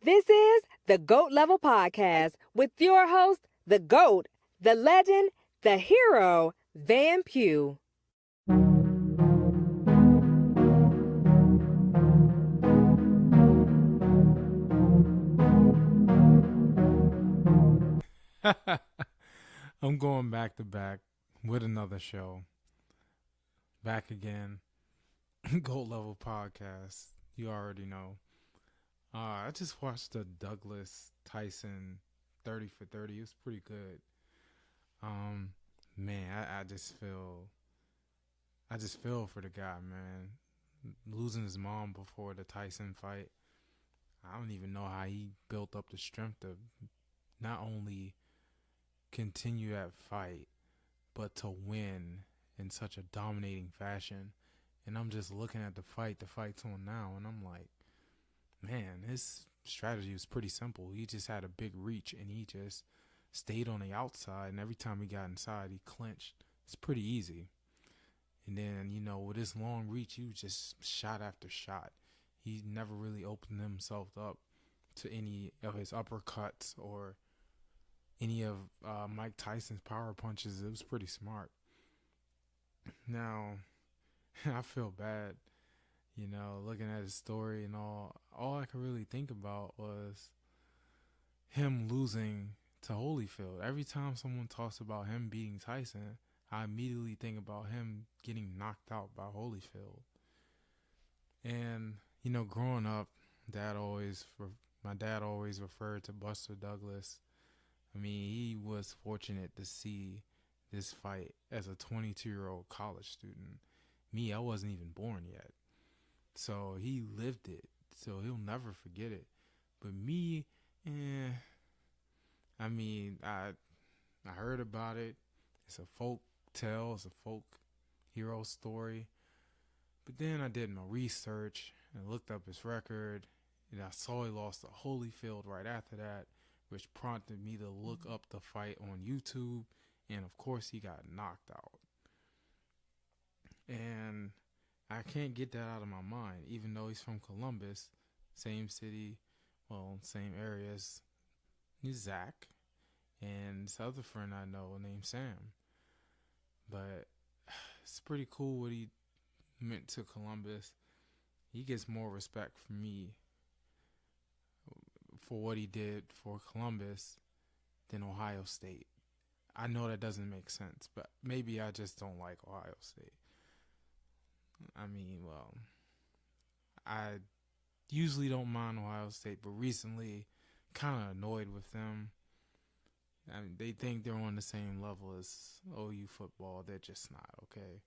This is the GOAT Level Podcast with your host, the GOAT, the legend, the hero, Van Pugh. I'm going back to back with another show. Back again. GOAT Level Podcast. You already know. I just watched the Douglas Tyson 30 for 30. It was pretty good. Man, I just feel for the guy, man. Losing his mom before the Tyson fight. I don't even know how he built up the strength to not only continue that fight, but to win in such a dominating fashion. And I'm just looking at the fight's on now, and I'm like, man, his strategy was pretty simple. He just had a big reach, and he just stayed on the outside, and every time he got inside, he clinched. It's pretty easy. And then, with his long reach, he was just shot after shot. He never really opened himself up to any of his uppercuts or any of Mike Tyson's power punches. It was pretty smart. Now, I feel bad, looking at his story and all I could really think about was him losing to Holyfield. Every time someone talks about him beating Tyson, I immediately think about him getting knocked out by Holyfield. And, growing up, my dad always referred to Buster Douglas. I mean, he was fortunate to see this fight as a 22-year-old college student. Me, I wasn't even born yet. So he lived it. So he'll never forget it. But me, I heard about it. It's a folk tale. It's a folk hero story. But then I did my research and looked up his record. And I saw he lost to Holyfield right after that, which prompted me to look up the fight on YouTube. And, of course, he got knocked out. And I can't get that out of my mind, even though he's from Columbus, same city, same area as Zach, and this other friend I know named Sam. But it's pretty cool what he meant to Columbus. He gets more respect from me for what he did for Columbus than Ohio State. I know that doesn't make sense, but maybe I just don't like Ohio State. I usually don't mind Ohio State, but recently kind of annoyed with them. I mean, they think they're on the same level as OU football. They're just not, okay?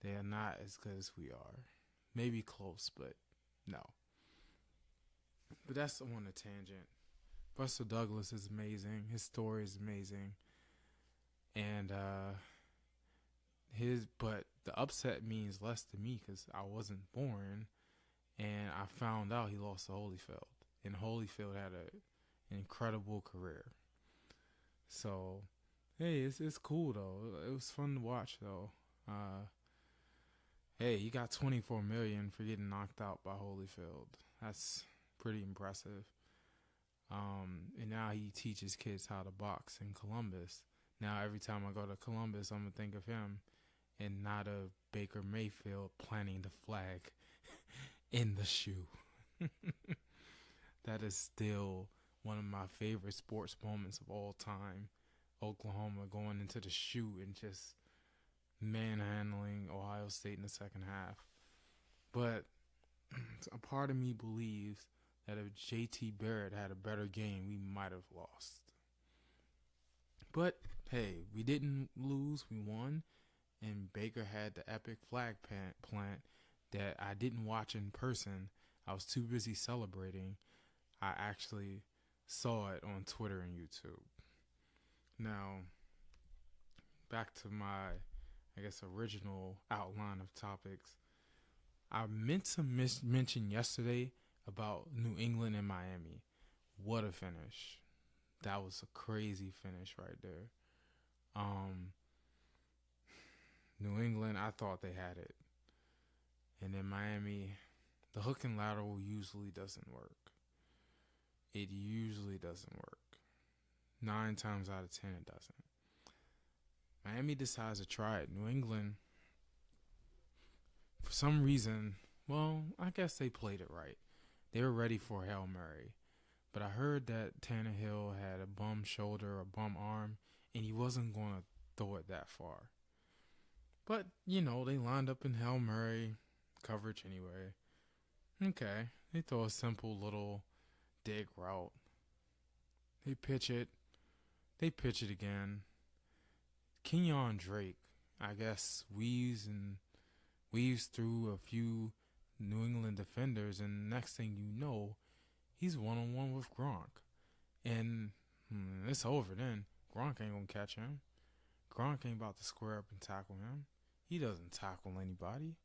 They are not as good as we are. Maybe close, but no. But that's on a tangent. Buster Douglas is amazing. His story is amazing. And but the upset means less to me because I wasn't born, and I found out he lost to Holyfield, and Holyfield had an incredible career. So, hey, it's cool though. It was fun to watch though. Hey, he got $24 million for getting knocked out by Holyfield. That's pretty impressive. And now he teaches kids how to box in Columbus. Now every time I go to Columbus, I'm gonna think of him and not of Baker Mayfield planting the flag in the shoe. That is still one of my favorite sports moments of all time. Oklahoma going into the shoe and just manhandling Ohio State in the second half. But a part of me believes that if J.T. Barrett had a better game, we might have lost. But, hey, we didn't lose. We won. And Baker had the epic flag plant that I didn't watch in person. I was too busy celebrating. I actually saw it on Twitter and YouTube. Now, back to my, original outline of topics. I meant to mention yesterday about New England and Miami. What a finish. That was a crazy finish right there. New England, I thought they had it. And then Miami, the hook and lateral usually doesn't work. it usually doesn't work. 9 times out of 10, it doesn't. Miami decides to try it. New England, for some reason, well, I guess they played it right. They were ready for Hail Mary. But I heard that Tannehill had a bum shoulder, a bum arm, and he wasn't going to throw it that far. But, they lined up in Hail Mary coverage anyway. Okay, they throw a simple little dig route. They pitch it again. Kenyon Drake, I guess, weaves through a few New England defenders, and next thing you know, he's one-on-one with Gronk. And it's over then. Gronk ain't gonna catch him. Gronk ain't about to square up and tackle him. He doesn't tackle anybody.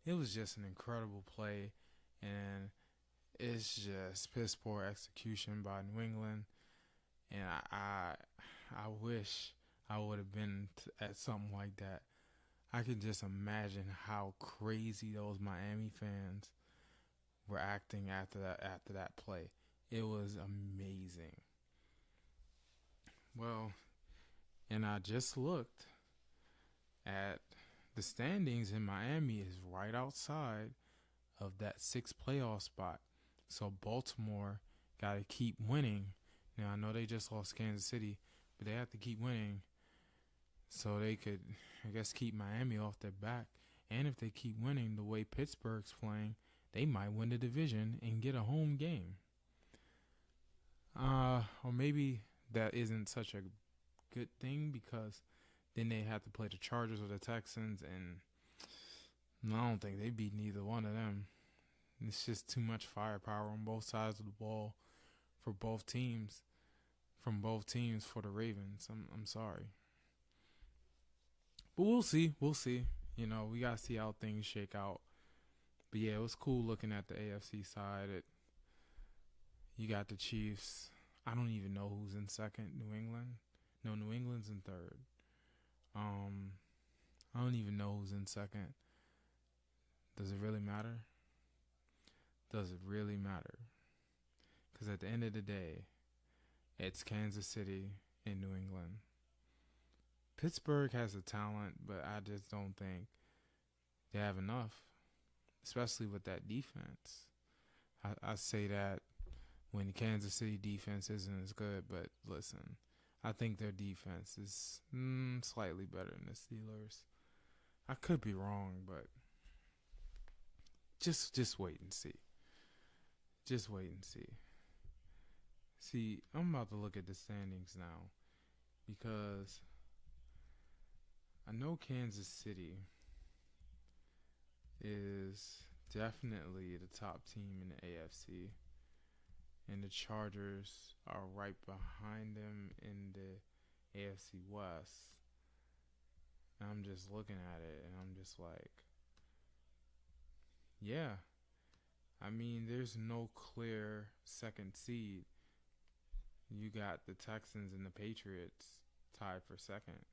It was just an incredible play, and it's just piss poor execution by New England. And I wish I would have been at something like that. I can just imagine how crazy those Miami fans were acting after that play. It was amazing. Well, and I just looked at the standings, and Miami is right outside of that 6th playoff spot. So Baltimore got to keep winning. Now, I know they just lost Kansas City, but they have to keep winning so they could, I guess, keep Miami off their back. And if they keep winning the way Pittsburgh's playing, they might win the division and get a home game. Or maybe that isn't such a good thing, because then they have to play the Chargers or the Texans, and I don't think they beat neither one of them. It's just too much firepower on both sides of the ball for both teams, from both teams for the Ravens. I'm sorry. But we'll see. We got to see how things shake out. But yeah, it was cool looking at the AFC side. You got the Chiefs. I don't even know who's in second. New England? No, New England's in third. I don't even know who's in second. Does it really matter? Does it really matter? Because at the end of the day, it's Kansas City and New England. Pittsburgh has the talent, but I just don't think they have enough, especially with that defense. I say that when the Kansas City defense isn't as good, but listen, I think their defense is slightly better than the Steelers. I could be wrong, but just wait and see. Just wait and see. See, I'm about to look at the standings now, because I know Kansas City is definitely the top team in the AFC, and the Chargers are right behind them in the AFC West. And I'm just looking at it, and I'm just like, yeah. I mean, there's no clear second seed. You got the Texans and the Patriots tied for second.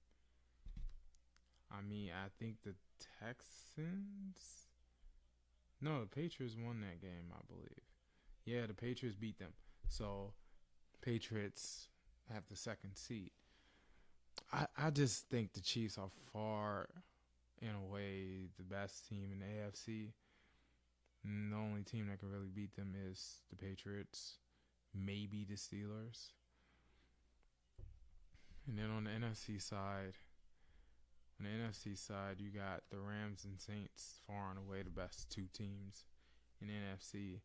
I mean, I think the Texans... No, the Patriots won that game, I believe. Yeah, the Patriots beat them. So, Patriots have the second seed. I just think the Chiefs are far, in a way, the best team in the AFC. And the only team that can really beat them is the Patriots, maybe the Steelers. And then on the NFC side, you got the Rams and Saints, far and away the best two teams in the NFC,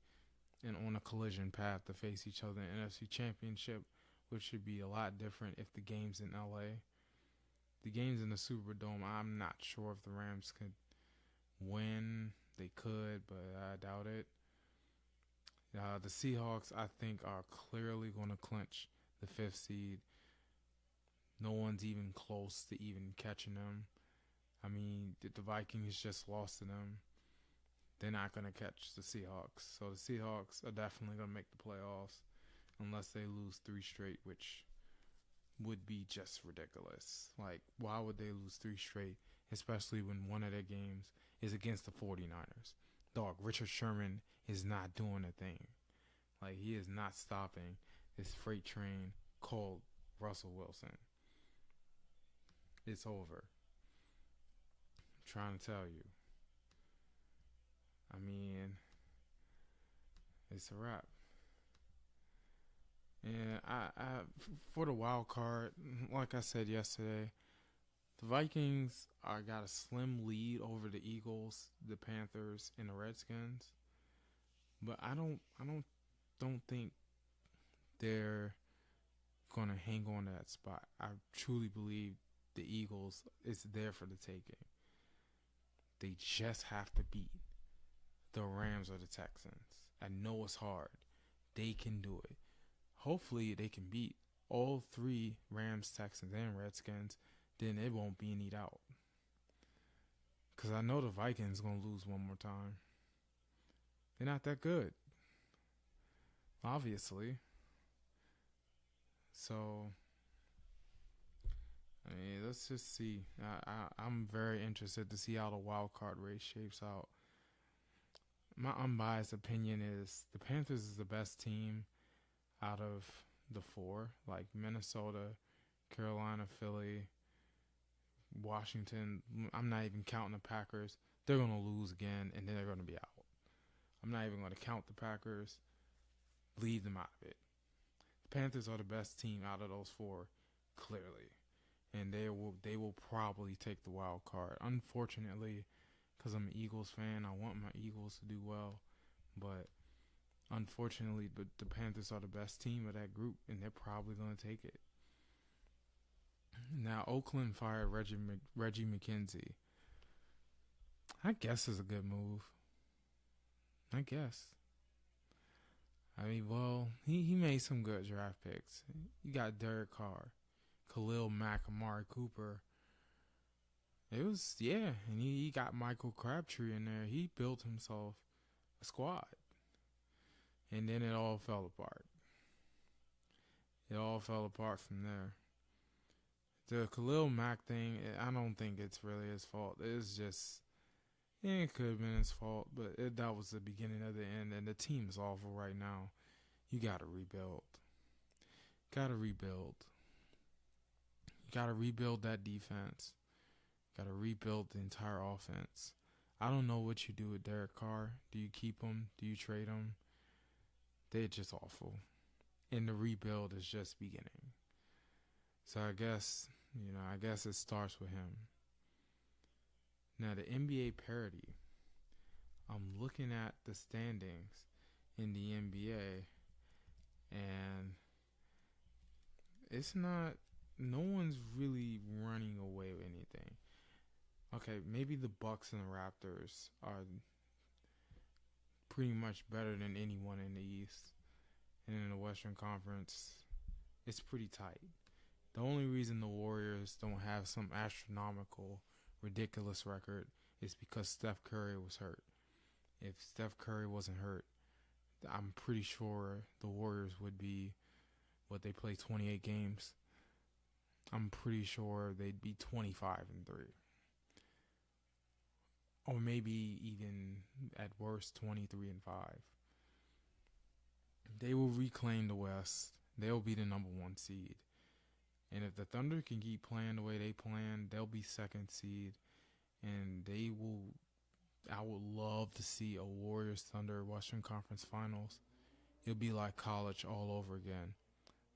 and on a collision path to face each other in the NFC Championship, which should be a lot different if the game's in LA. The game's in the Superdome. I'm not sure if the Rams could win. They could, but I doubt it. The Seahawks, I think, are clearly going to clinch the 5th seed. No one's even close to even catching them. I mean, the Vikings just lost to them. They're not going to catch the Seahawks. So the Seahawks are definitely going to make the playoffs unless they lose 3 straight, which would be just ridiculous. Like, why would they lose 3 straight, especially when one of their games is against the 49ers? Dog, Richard Sherman is not doing a thing. Like, he is not stopping this freight train called Russell Wilson. It's over. I'm trying to tell you. I mean, it's a wrap. And for the wild card, like I said yesterday, the Vikings got a slim lead over the Eagles, the Panthers, and the Redskins. But I don't think they're gonna hang on to that spot. I truly believe the Eagles is there for the taking. They just have to beat the Rams or the Texans. I know it's hard. They can do it. Hopefully they can beat all three, Rams, Texans, and Redskins. Then it won't be any doubt. Because I know the Vikings going to lose one more time. They're not that good. Obviously. So, I mean, let's just see. I'm very interested to see how the wild card race shapes out. My unbiased opinion is the Panthers is the best team out of the four. Like Minnesota, Carolina, Philly, Washington. I'm not even counting the Packers. They're going to lose again, and then they're going to be out. I'm not even going to count the Packers. Leave them out of it. The Panthers are the best team out of those four, clearly. And they will probably take the wild card. Unfortunately, because I'm an Eagles fan, I want my Eagles to do well. But unfortunately, the Panthers are the best team of that group, and they're probably going to take it. Now, Oakland fired Reggie McKenzie. I guess is a good move. I guess. I mean, well, he made some good draft picks. You got Derek Carr, Khalil Mack, Amari Cooper. It was, yeah, and he got Michael Crabtree in there. He built himself a squad. And then it all fell apart. It all fell apart from there. The Khalil Mack thing, I don't think it's really his fault. It's just, it could have been his fault, but that was the beginning of the end. And the team is awful right now. You got to rebuild. Got to rebuild. You got to rebuild that defense. Got to rebuild the entire offense. I don't know what you do with Derek Carr. Do you keep him? Do you trade him? They're just awful. And the rebuild is just beginning. So I guess it starts with him. Now the NBA parity. I'm looking at the standings in the NBA, and it's not, no one's really running away with anything. Okay, maybe the Bucks and the Raptors are pretty much better than anyone in the East. And in the Western Conference, it's pretty tight. The only reason the Warriors don't have some astronomical, ridiculous record is because Steph Curry was hurt. If Steph Curry wasn't hurt, I'm pretty sure the Warriors would be, what, they play 28 games. I'm pretty sure they'd be 25-3. Or maybe even at worst 23-5. They will reclaim the West. They'll be the number one seed. And if the Thunder can keep playing the way they plan, they'll be second seed. And I would love to see a Warriors Thunder Western Conference Finals. It'll be like college all over again.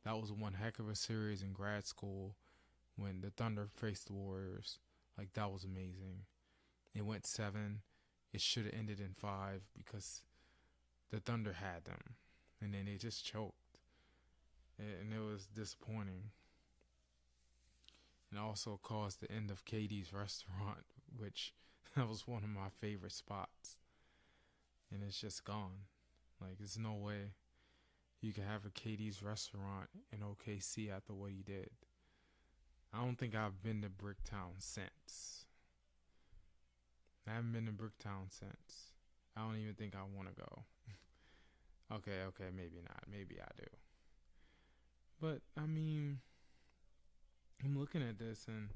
That was one heck of a series in grad school when the Thunder faced the Warriors. Like, that was amazing. It went 7. It should have ended in 5 because the Thunder had them. And then they just choked. And it was disappointing. And also caused the end of Katie's restaurant, which that was one of my favorite spots. And it's just gone. Like, there's no way you can have a Katie's restaurant in OKC after what he did. I don't think I've been to Bricktown since. I haven't been to Bricktown since. I don't even think I want to go. Okay, maybe not. Maybe I do. But, I mean, I'm looking at this, and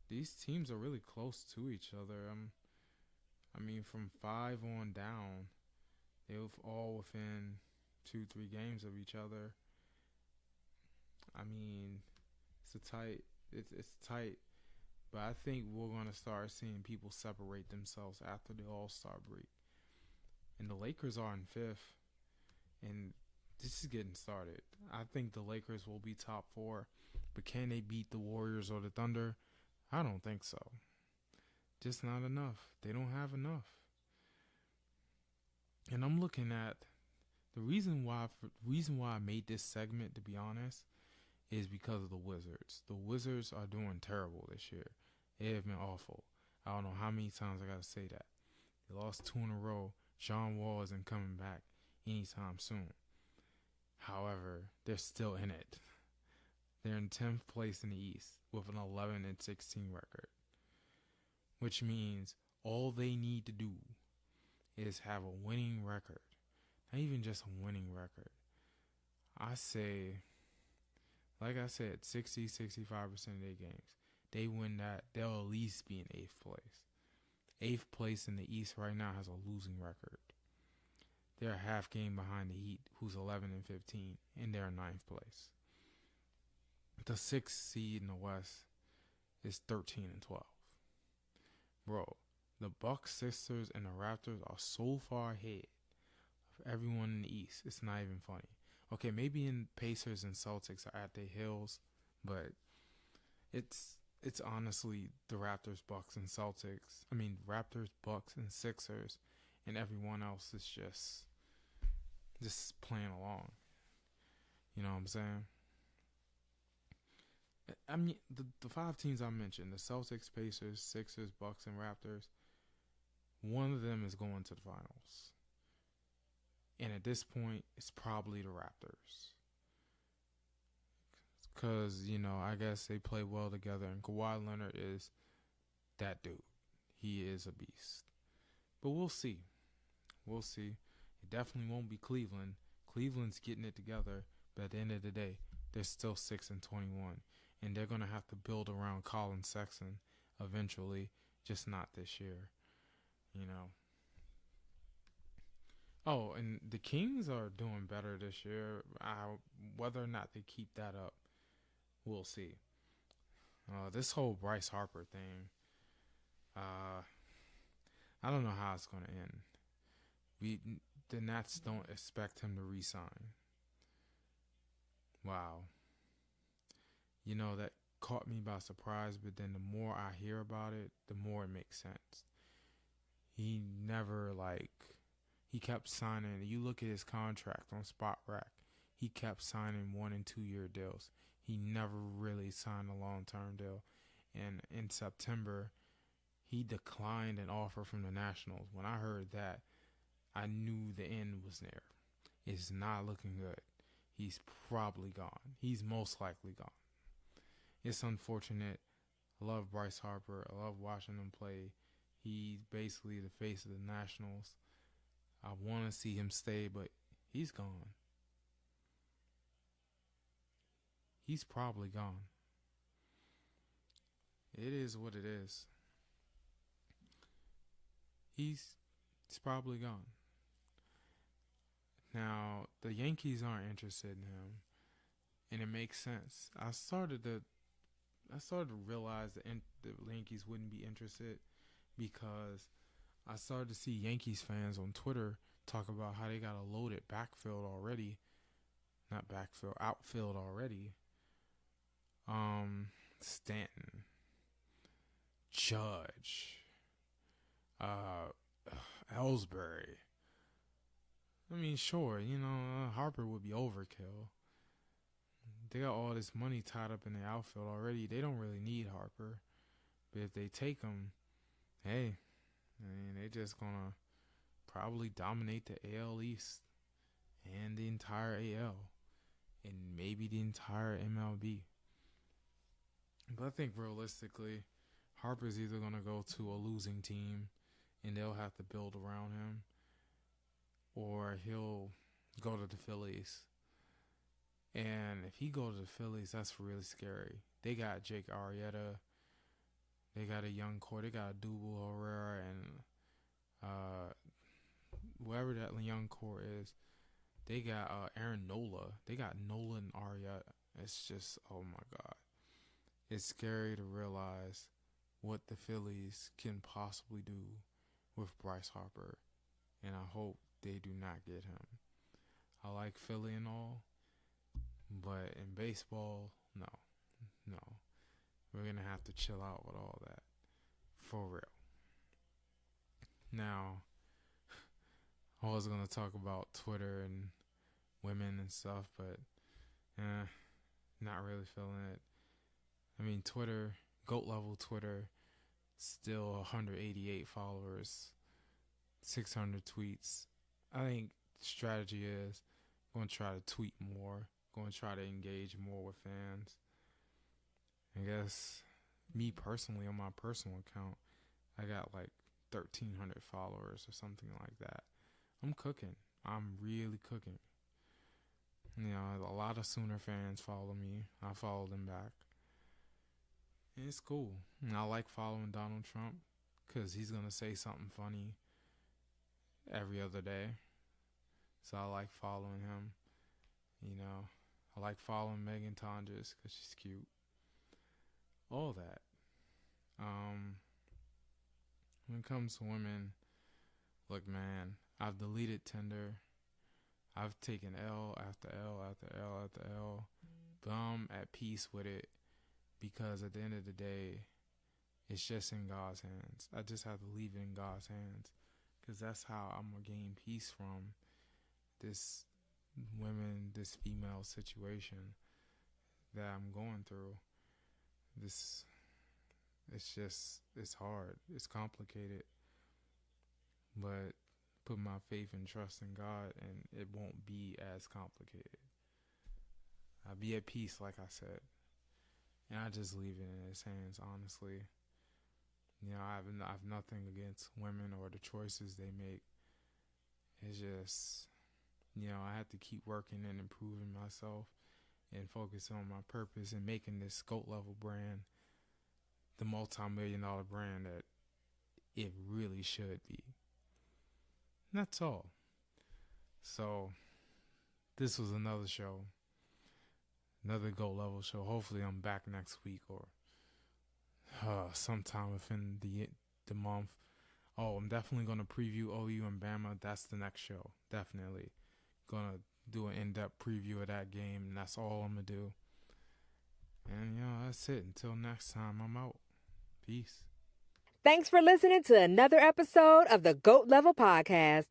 these teams are really close to each other. I mean, from 5 on down, they're all within 2-3 games of each other. I mean, it's tight, but I think we're gonna start seeing people separate themselves after the All-Star break. And the Lakers are in fifth, and this is getting started. I think the Lakers will be top 4, but can they beat the Warriors or the Thunder? I don't think so. Just not enough. They don't have enough. And I'm looking at the reason why I made this segment, to be honest, is because of the Wizards. The Wizards are doing terrible this year. They have been awful. I don't know how many times I got to say that. They lost 2 in a row. John Wall isn't coming back anytime soon. However, they're still in it. They're in 10th place in the East with an 11-16 record, which means all they need to do is have a winning record. Not even just a winning record. I say, like I said, 60-65% of their games. They win that, they'll at least be in 8th place. 8th place in the East right now has a losing record. They're a half game behind the Heat, who's 11-15, and they're in 9th place. The 6th seed in the West is 13-12. Bro, the Bucks, Sixers, and the Raptors are so far ahead of everyone in the East. It's not even funny. Okay, maybe in Pacers and Celtics are at their heels, but it's honestly the Raptors, Bucks, and Celtics. I mean, Raptors, Bucks, and Sixers, and everyone else is just playing along. You know what I'm saying? I mean, the 5 teams I mentioned, the Celtics, Pacers, Sixers, Bucks, and Raptors, one of them is going to the finals. And at this point, it's probably the Raptors. Because, I guess they play well together. And Kawhi Leonard is that dude. He is a beast. But we'll see. We'll see. It definitely won't be Cleveland. Cleveland's getting it together. But at the end of the day, they're still 6-21. And they're going to have to build around Colin Sexton eventually. Just not this year. Oh, and the Kings are doing better this year. Whether or not they keep that up, we'll see. This whole Bryce Harper thing, I don't know how it's going to end. The Nats don't expect him to re-sign. Wow. That caught me by surprise, but then the more I hear about it, the more it makes sense. He never, he kept signing. You look at his contract on Spot Rack, he kept signing 1 and 2 year deals. He never really signed a long-term deal. And in September, he declined an offer from the Nationals. When I heard that, I knew the end was there. It's not looking good. He's probably gone. He's most likely gone. It's unfortunate. I love Bryce Harper. I love watching him play. He's basically the face of the Nationals. I want to see him stay, but he's gone. He's probably gone. It is what it is. He's probably gone. Now, the Yankees aren't interested in him, and it makes sense. I started to realize that the Yankees wouldn't be interested because I started to see Yankees fans on Twitter talk about how they got a loaded outfield already. Stanton, Judge, Ellsbury. I mean, sure, Harper would be overkill. They got all this money tied up in the outfield already. They don't really need Harper. But if they take him, hey, they're just going to probably dominate the AL East and the entire AL and maybe the entire MLB. But I think realistically, Harper's either going to go to a losing team and they'll have to build around him, or he'll go to the Phillies. And if he goes to the Phillies, that's really scary. They got Jake Arrieta. They got a young core. They got Odubel Herrera and whoever that young core is. They got Aaron Nola. They got Nola and Arietta. It's just, oh my God. It's scary to realize what the Phillies can possibly do with Bryce Harper. And I hope they do not get him. I like Philly and all, but in baseball, no. We're going to have to chill out with all that. For real. Now, I was going to talk about Twitter and women and stuff, but not really feeling it. I mean, Twitter, GOAT level Twitter, still 188 followers, 600 tweets. I think the strategy is going to try to tweet more, going to try to engage more with fans. I guess me personally, on my personal account, I got like 1,300 followers or something like that. I'm cooking. I'm really cooking. You know, a lot of Sooner fans follow me. I follow them back. And it's cool. And I like following Donald Trump because he's going to say something funny every other day. So I like following him. You know, I like following Megan Tonjes because she's cute. All that. When it comes to women, look, man, I've deleted Tinder. I've taken L after L after L after L. But I'm at peace with it because at the end of the day, it's just in God's hands. I just have to leave it in God's hands because that's how I'm going to gain peace from this female situation that I'm going through. It's hard. It's complicated. But put my faith and trust in God and it won't be as complicated. I'll be at peace, like I said. And I just leave it in his hands, honestly. You know, I have nothing against women or the choices they make. It's just, you know, I have to keep working and improving myself and focus on my purpose and making this GOAT level brand the multi-million-dollar brand that it really should be. And that's all. So, this was another show. Another GOAT level show. Hopefully I'm back next week or sometime within the month. Oh, I'm definitely going to preview OU and Bama. That's the next show. Definitely. Going to do an in-depth preview of that game, and that's all I'm going to do. And, you know, that's it. Until next time, I'm out. Peace. Thanks for listening to another episode of the GOAT Level Podcast.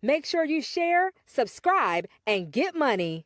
Make sure you share, subscribe, and get money.